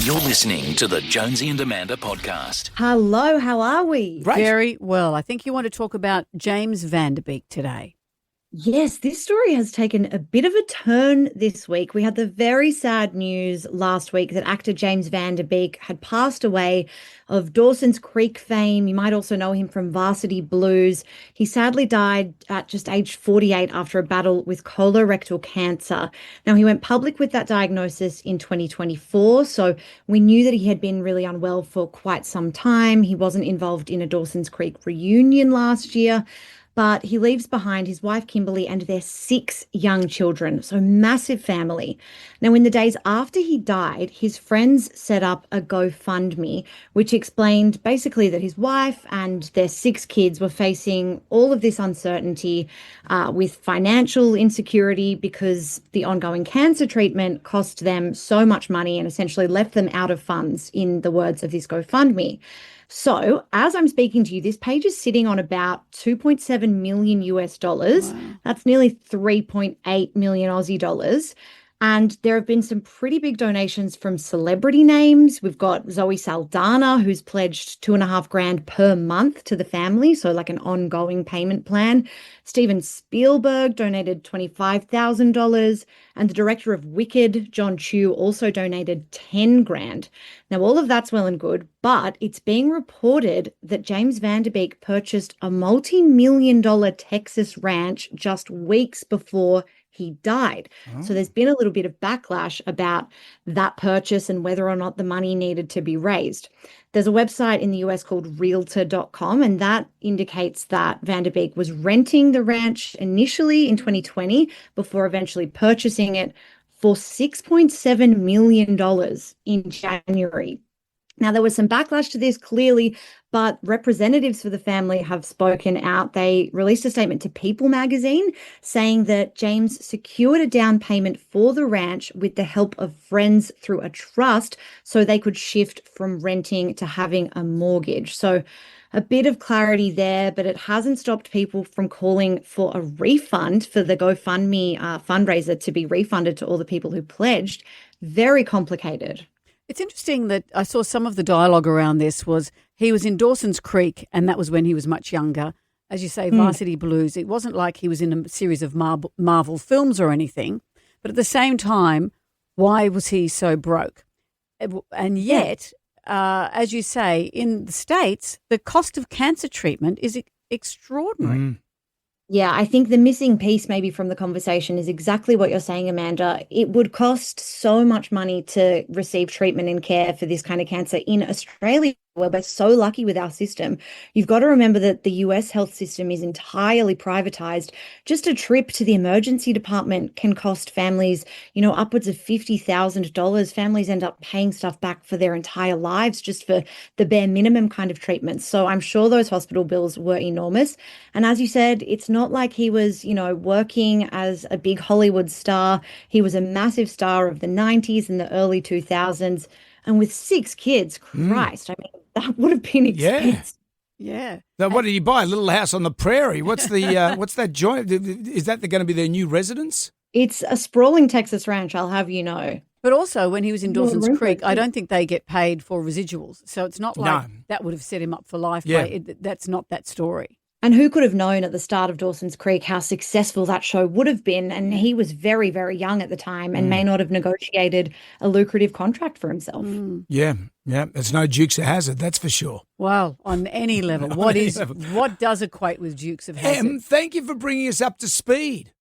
You're listening to the Jonesy and Amanda podcast. Hello, how are we? Great. Very well. I think you want to talk about James Van Der Beek today. Yes, this story has taken a bit of a turn this week. We had the very sad news last week that actor James Van Der Beek had passed away of Dawson's Creek fame. You might also know him from Varsity Blues. He sadly died at just age 48 after a battle with colorectal cancer. Now, he went public with that diagnosis in 2024, so we knew that he had been really unwell for quite some time. He wasn't involved in a Dawson's Creek reunion last year. But he leaves behind his wife, Kimberly, and their 6 young children, so massive family. Now, in the days after he died, his friends set up a GoFundMe, which explained basically that his wife and their 6 kids were facing all of this uncertainty with financial insecurity because the ongoing cancer treatment cost them so much money and essentially left them out of funds, in the words of this GoFundMe. So, as I'm speaking to you, this page is sitting on about 2.7 million US dollars. Wow. That's nearly 3.8 million Aussie dollars. And there have been some pretty big donations from celebrity names. We've got Zoe Saldana, who's pledged $2,500 per month to the family, so like an ongoing payment plan. Steven Spielberg donated $25,000, and the director of Wicked, John Chu, also donated $10,000. Now, all of that's well and good, but it's being reported that James Van Der Beek purchased a multi-million-dollar Texas ranch just weeks before he died. Oh. So there's been a little bit of backlash about that purchase and whether or not the money needed to be raised. There's a website in the US called Realtor.com, and that indicates that Van Der Beek was renting the ranch initially in 2020 before eventually purchasing it for $6.7 million in January. Now, there was some backlash to this, clearly, but representatives for the family have spoken out. They released a statement to People magazine saying that James secured a down payment for the ranch with the help of friends through a trust so they could shift from renting to having a mortgage. So a bit of clarity there, but it hasn't stopped people from calling for a refund for the GoFundMe fundraiser to be refunded to all the people who pledged. Very complicated. It's interesting that I saw some of the dialogue around this was he was in Dawson's Creek, and that was when he was much younger. As you say, Varsity Blues. It wasn't like he was in a series of Marvel films or anything. But at the same time, why was he so broke? And yet, as you say, in the States, the cost of cancer treatment is extraordinary. Mm. Yeah, I think the missing piece maybe from the conversation is exactly what you're saying, Amanda. It would cost so much money to receive treatment and care for this kind of cancer in Australia, where we're so lucky with our system. You've got to remember that the US health system is entirely privatized. Just a trip to the emergency department can cost families, upwards of $50,000. Families end up paying stuff back for their entire lives just for the bare minimum kind of treatments. So I'm sure those hospital bills were enormous. And as you said, it's not like he was, working as a big Hollywood star. He was a massive star of the 90s and the early 2000s. And with 6 kids, Christ, I mean, that would have been expensive. Yeah. Now, what did he buy? A little house on the prairie. What's the what's that joint? Is that going to be their new residence? It's a sprawling Texas ranch, I'll have you know. But also, when he was in Dawson's Creek, I don't think they get paid for residuals. So it's not like that would have set him up for life. Yeah. That's not that story. And who could have known at the start of Dawson's Creek how successful that show would have been? And he was very, very young at the time and may not have negotiated a lucrative contract for himself. Mm. Yeah. It's no Dukes of Hazzard, that's for sure. Well, on any level. What does equate with Dukes of Hazzard? Thank you for bringing us up to speed.